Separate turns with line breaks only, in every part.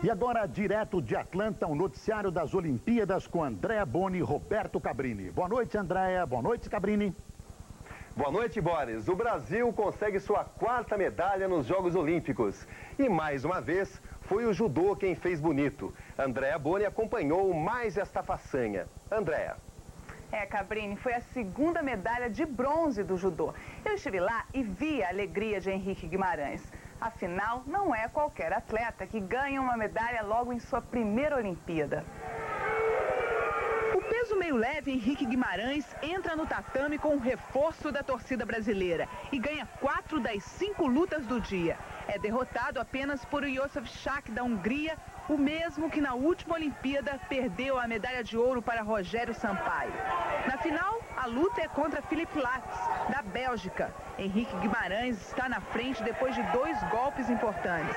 E agora, direto de Atlanta, o noticiário das Olimpíadas com Andréa Boni e Roberto Cabrini. Boa noite, Andréa. Boa noite, Cabrini.
Boa noite, Boris. O Brasil consegue sua quarta medalha nos Jogos Olímpicos. E mais uma vez, foi o judô quem fez bonito. Andréa Boni acompanhou mais esta façanha. Andréa.
Cabrini, foi a segunda medalha de bronze do judô. Eu estive lá e vi a alegria de Henrique Guimarães. Afinal, não é qualquer atleta que ganha uma medalha logo em sua primeira Olimpíada. O peso meio leve Henrique Guimarães entra no tatame com o reforço da torcida brasileira e ganha 4 das 5 lutas do dia. É derrotado apenas por Josef Schack da Hungria, o mesmo que na última Olimpíada perdeu a medalha de ouro para Rogério Sampaio. Na final, a luta é contra Philippe Latz, da Bélgica. Henrique Guimarães está na frente depois de 2 golpes importantes.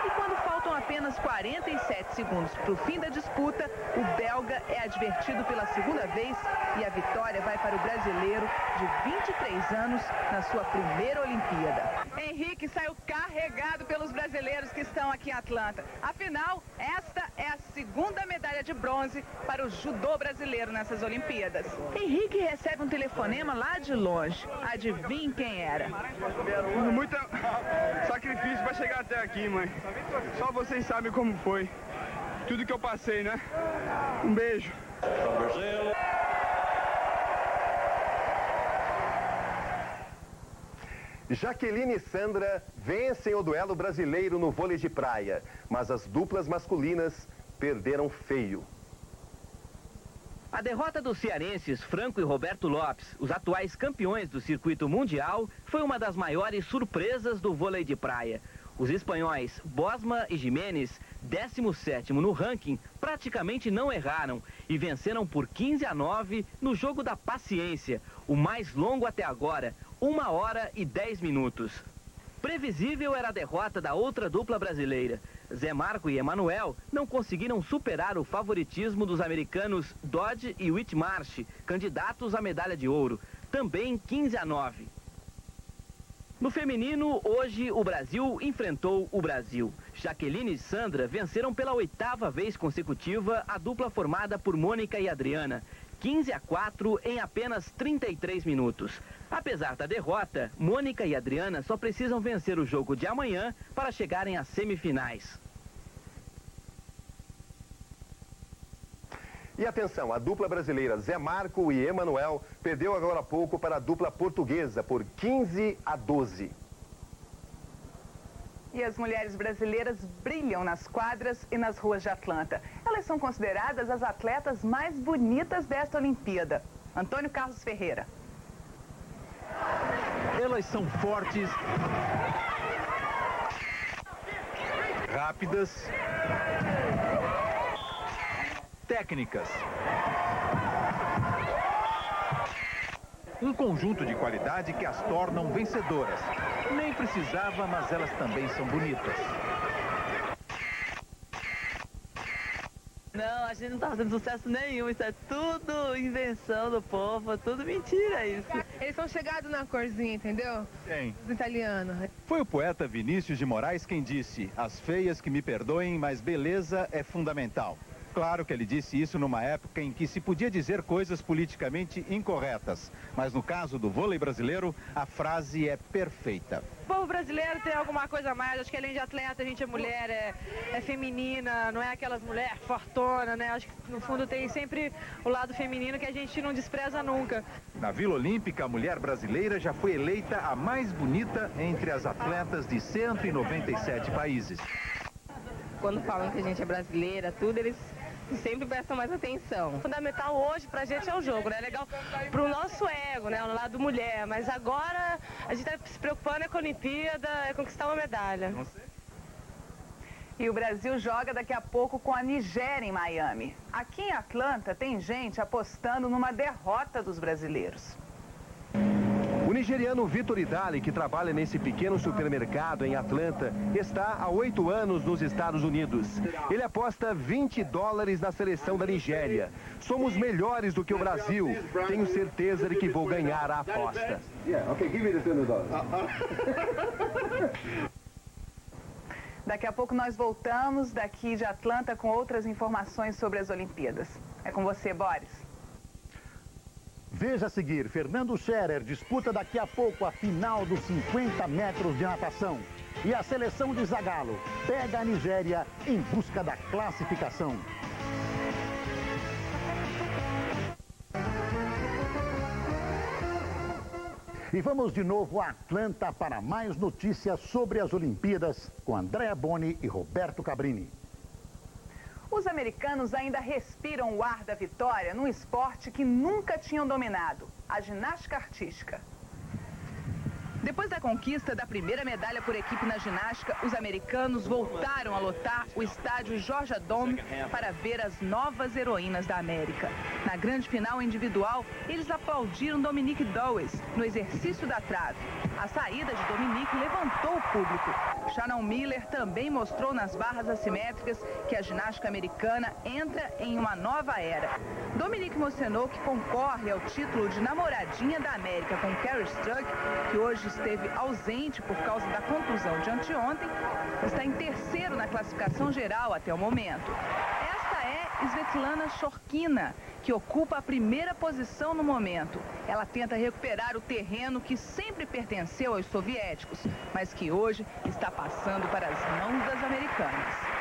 E quando faltam apenas 47 segundos para o fim da disputa, o belga é advertido pela segunda vez e a vitória vai para o brasileiro de 23 anos na sua primeira Olimpíada. Henrique saiu carregado pelos brasileiros que estão aqui em Atlanta. Afinal, esta é a segunda medalha de bronze para o judô brasileiro nessas Olimpíadas. Henrique recebe um telefonema lá de longe. Adivinhe quem era?
Muito sacrifício para chegar até aqui, mãe. Só vocês sabem como foi. Tudo que eu passei, né? Um beijo.
Jaqueline e Sandra vencem o duelo brasileiro no vôlei de praia, mas as duplas masculinas perderam feio.
A derrota dos cearenses Franco e Roberto Lopes, os atuais campeões do circuito mundial, foi uma das maiores surpresas do vôlei de praia. Os espanhóis Bosma e Jiménez, 17º no ranking, praticamente não erraram e venceram por 15-9 no jogo da paciência, o mais longo até agora, 1 hora e 10 minutos. Previsível era a derrota da outra dupla brasileira. Zé Marco e Emanuel não conseguiram superar o favoritismo dos americanos Dodge e Whitmarsh, candidatos à medalha de ouro, também 15-9. No feminino, hoje o Brasil enfrentou o Brasil. Jaqueline e Sandra venceram pela 8ª vez consecutiva a dupla formada por Mônica e Adriana, 15-4 em apenas 33 minutos. Apesar da derrota, Mônica e Adriana só precisam vencer o jogo de amanhã para chegarem às semifinais.
E atenção, a dupla brasileira Zé Marco e Emanuel perdeu agora há pouco para a dupla portuguesa por 15-12.
E as mulheres brasileiras brilham nas quadras e nas ruas de Atlanta. Elas são consideradas as atletas mais bonitas desta Olimpíada. Antônio Carlos Ferreira.
Elas são fortes, rápidas, técnicas. Um conjunto de qualidade que as tornam vencedoras. Nem precisava, mas elas também são bonitas.
Não, a gente não tá fazendo sucesso nenhum, isso é tudo invenção do povo, tudo mentira isso.
Eles são chegados na corzinha, entendeu?
Quem?
Os italianos.
Foi o poeta Vinícius de Moraes quem disse: as feias que me perdoem, mas beleza é fundamental. Claro que ele disse isso numa época em que se podia dizer coisas politicamente incorretas. Mas no caso do vôlei brasileiro, a frase é perfeita.
O povo brasileiro tem alguma coisa a mais, acho que além de atleta a gente é mulher, é feminina, não é aquelas mulheres fortona, né? Acho que no fundo tem sempre o lado feminino que a gente não despreza nunca.
Na Vila Olímpica, a mulher brasileira já foi eleita a mais bonita entre as atletas de 197 países.
Quando falam que a gente é brasileira, tudo, eles sempre prestam mais atenção.
O fundamental hoje pra gente é o jogo, né? É legal pro nosso ego, né? O lado mulher, mas agora a gente tá se preocupando com a Olimpíada, é conquistar uma medalha.
E o Brasil joga daqui a pouco com a Nigéria em Miami. Aqui em Atlanta tem gente apostando numa derrota dos brasileiros.
O nigeriano Vitor Idali, que trabalha nesse pequeno supermercado em Atlanta, está há 8 anos nos Estados Unidos. Ele aposta $20 na seleção da Nigéria. Somos melhores do que o Brasil. Tenho certeza de que vou ganhar a aposta.
Daqui a pouco nós voltamos daqui de Atlanta com outras informações sobre as Olimpíadas. É com você, Boris.
Veja a seguir, Fernando Scherer disputa daqui a pouco a final dos 50 metros de natação. E a seleção de Zagallo pega a Nigéria em busca da classificação. E vamos de novo a Atlanta para mais notícias sobre as Olimpíadas com Andrea Boni e Roberto Cabrini.
Os americanos ainda respiram o ar da vitória num esporte que nunca tinham dominado, a ginástica artística. Depois da conquista da primeira medalha por equipe na ginástica, os americanos voltaram a lotar o estádio Georgia Dome para ver as novas heroínas da América. Na grande final individual, eles aplaudiram Dominique Dawes no exercício da trave. A saída de Dominique levantou o público. Shannon Miller também mostrou nas barras assimétricas que a ginástica americana entra em uma nova era. Dominique mencionou que concorre ao título de namoradinha da América com Kerri Strug, que hoje esteve ausente por causa da contusão de anteontem, está em terceiro na classificação geral até o momento. Esta é Svetlana Shorkina, que ocupa a primeira posição no momento. Ela tenta recuperar o terreno que sempre pertenceu aos soviéticos, mas que hoje está passando para as mãos das americanas.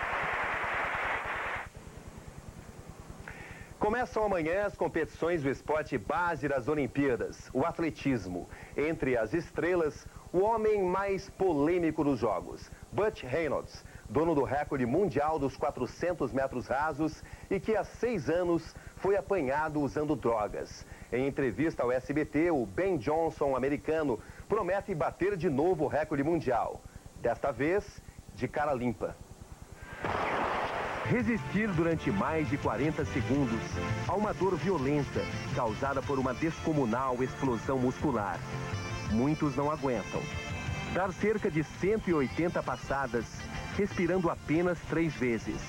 Começam amanhã as competições do esporte base das Olimpíadas, o atletismo. Entre as estrelas, o homem mais polêmico dos Jogos, Butch Reynolds, dono do recorde mundial dos 400 metros rasos e que há 6 anos foi apanhado usando drogas. Em entrevista ao SBT, o Ben Johnson, americano, promete bater de novo o recorde mundial. Desta vez, de cara limpa. Resistir durante mais de 40 segundos a uma dor violenta causada por uma descomunal explosão muscular. Muitos não aguentam. Dar cerca de 180 passadas, respirando apenas 3 vezes.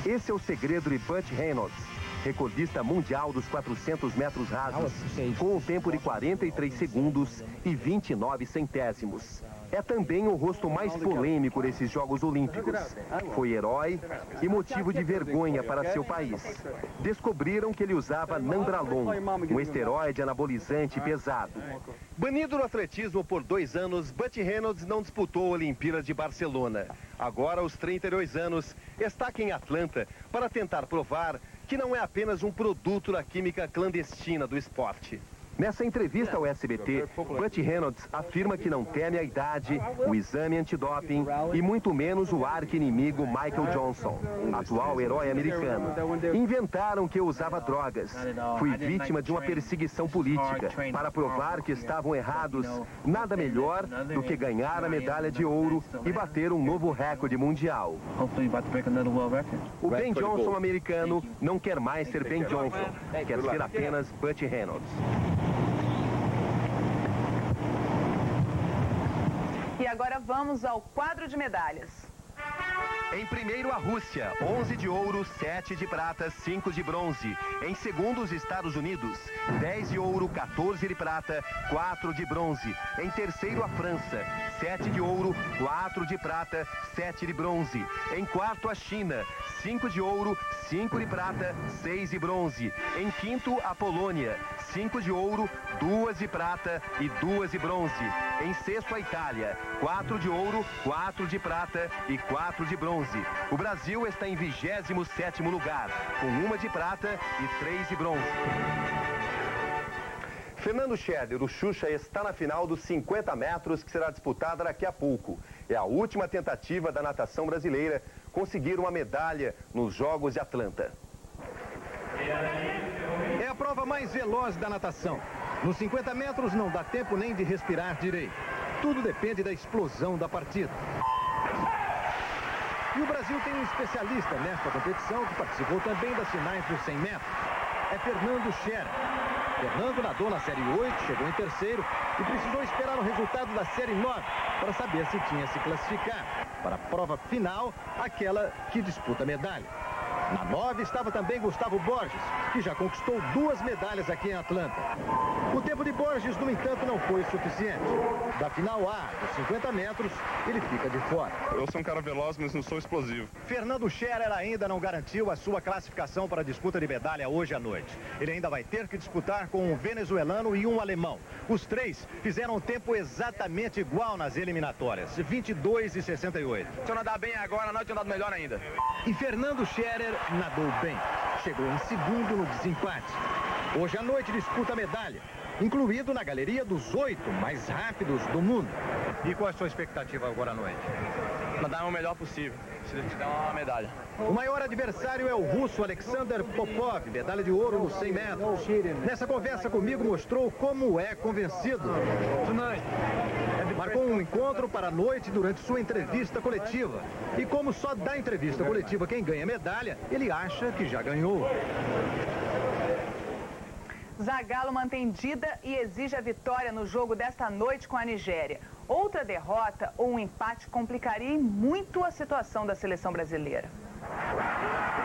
Esse é o segredo de Butch Reynolds, recordista mundial dos 400 metros rasos, com um tempo de 43 segundos e 29 centésimos. É também o rosto mais polêmico desses Jogos Olímpicos. Foi herói e motivo de vergonha para seu país. Descobriram que ele usava Nandrolone, um esteroide anabolizante pesado. Banido no atletismo por 2 anos, Butch Reynolds não disputou a Olimpíada de Barcelona. Agora, aos 32 anos, está aqui em Atlanta para tentar provar que não é apenas um produto da química clandestina do esporte. Nessa entrevista ao SBT, Butch Reynolds afirma que não teme a idade, o exame antidoping e muito menos o arqui-inimigo Michael Johnson, atual herói americano. Inventaram que eu usava drogas. Fui vítima de uma perseguição política. Para provar que estavam errados, nada melhor do que ganhar a medalha de ouro e bater um novo recorde mundial. O Ben Johnson americano não quer mais ser Ben Johnson, quer ser apenas Butch Reynolds.
E agora vamos ao quadro de medalhas.
Em primeiro, a Rússia, 11 de ouro, 7 de prata, 5 de bronze. Em segundo, os Estados Unidos, 10 de ouro, 14 de prata, 4 de bronze. Em terceiro, a França, 7 de ouro, 4 de prata, 7 de bronze. Em quarto, a China, 5 de ouro, 5 de prata, 6 de bronze. Em quinto, a Polônia, 5 de ouro, 2 de prata e 2 de bronze. Em sexto, a Itália, 4 de ouro, 4 de prata e 4 de bronze. O Brasil está em 27º lugar, com 1 de prata e 3 de bronze. Fernando Scherer, o Xuxa, está na final dos 50 metros que será disputada daqui a pouco. É a última tentativa da natação brasileira conseguir uma medalha nos Jogos de Atlanta.
É a prova mais veloz da natação. Nos 50 metros não dá tempo nem de respirar direito. Tudo depende da explosão da partida. E o Brasil tem um especialista nesta competição que participou também das finais dos 100 metros. É Fernando Scherer. Fernando nadou na série 8, chegou em terceiro e precisou esperar o resultado da série 9 para saber se tinha se classificado para a prova final, aquela que disputa a medalha.
Na 9 estava também Gustavo Borges, que já conquistou 2 medalhas aqui em Atlanta. O tempo de Borges, no entanto, não foi suficiente. Da final A, dos 50 metros, ele fica de fora.
Eu sou um cara veloz, mas não sou explosivo.
Fernando Scherer ainda não garantiu a sua classificação para a disputa de medalha hoje à noite. Ele ainda vai ter que disputar com um venezuelano e um alemão. Os 3 fizeram um tempo exatamente igual nas eliminatórias, 22 e 68.
Se eu nadar bem agora, na noite eu nado melhor ainda.
E Fernando Scherer nadou bem. Chegou em segundo no desempate. Hoje à noite disputa a medalha, incluído na galeria dos 8 mais rápidos do mundo. E qual é a sua expectativa agora à noite?
Nadar o melhor possível, se ele te der uma medalha.
O maior adversário é o russo Alexander Popov, medalha de ouro nos 100 metros. Nessa conversa comigo mostrou como é convencido. Marcou um encontro para a noite durante sua entrevista coletiva. E como só dá entrevista coletiva quem ganha medalha, ele acha que já ganhou.
Zagallo mantém dívida e exige a vitória no jogo desta noite com a Nigéria. Outra derrota ou um empate complicaria muito a situação da seleção brasileira.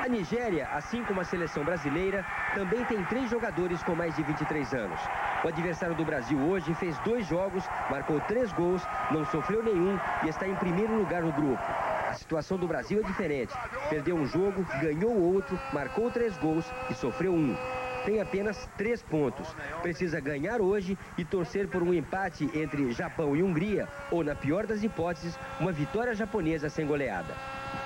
A Nigéria, assim como a seleção brasileira, também tem 3 jogadores com mais de 23 anos. O adversário do Brasil hoje fez 2 jogos, marcou 3 gols, não sofreu nenhum e está em primeiro lugar no grupo. A situação do Brasil é diferente. Perdeu um jogo, ganhou outro, marcou 3 gols e sofreu 1. Tem apenas 3 pontos. Precisa ganhar hoje e torcer por um empate entre Japão e Hungria, ou, na pior das hipóteses, uma vitória japonesa sem goleada.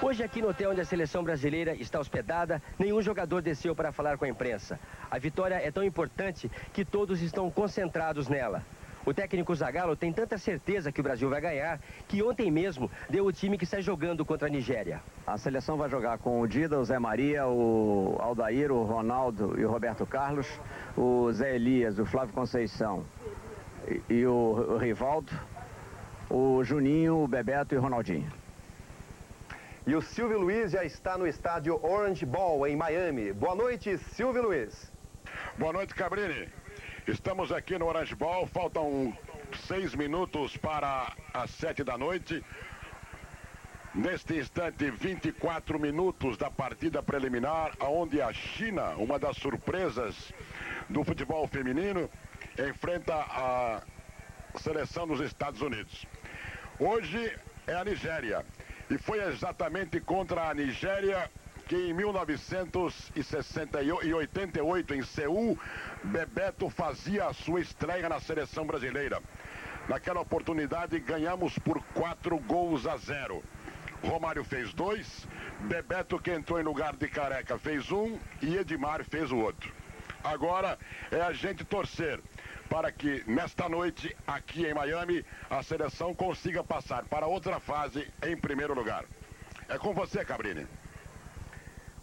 Hoje, aqui no hotel onde a seleção brasileira está hospedada, nenhum jogador desceu para falar com a imprensa. A vitória é tão importante que todos estão concentrados nela. O técnico Zagallo tem tanta certeza que o Brasil vai ganhar que ontem mesmo deu o time que sai jogando contra a Nigéria.
A seleção vai jogar com o Dida, o Zé Maria, o Aldair, o Ronaldo e o Roberto Carlos, o Zé Elias, o Flávio Conceição e o Rivaldo, o Juninho, o Bebeto e o Ronaldinho.
E o Silvio Luiz já está no estádio Orange Bowl, em Miami. Boa noite, Silvio Luiz.
Boa noite, Cabrini. Estamos aqui no Orange Bowl, faltam 6 minutos para as 7 da noite. Neste instante, 24 minutos da partida preliminar, onde a China, uma das surpresas do futebol feminino, enfrenta a seleção dos Estados Unidos. Hoje é a Nigéria, e foi exatamente contra a Nigéria que em 1988, em Seul, Bebeto fazia a sua estreia na seleção brasileira. Naquela oportunidade, ganhamos por 4-0. Romário fez 2, Bebeto, que entrou em lugar de Careca, fez 1 e Edmar fez o outro. Agora é a gente torcer para que nesta noite, aqui em Miami, a seleção consiga passar para outra fase em primeiro lugar. É com você, Cabrini.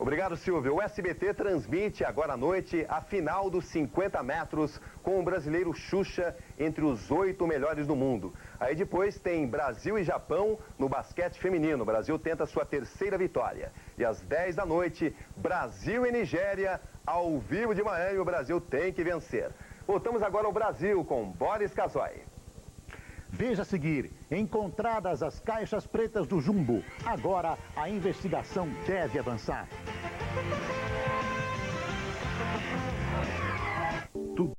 Obrigado, Silvio. O SBT transmite agora à noite a final dos 50 metros com o brasileiro Xuxa entre os 8 melhores do mundo. Aí depois tem Brasil e Japão no basquete feminino. O Brasil tenta sua 3ª vitória. E às 10 da noite, Brasil e Nigéria, ao vivo de Miami, o Brasil tem que vencer. Voltamos agora ao Brasil com Boris Casoy.
Veja a seguir, encontradas as caixas pretas do Jumbo. Agora a investigação deve avançar.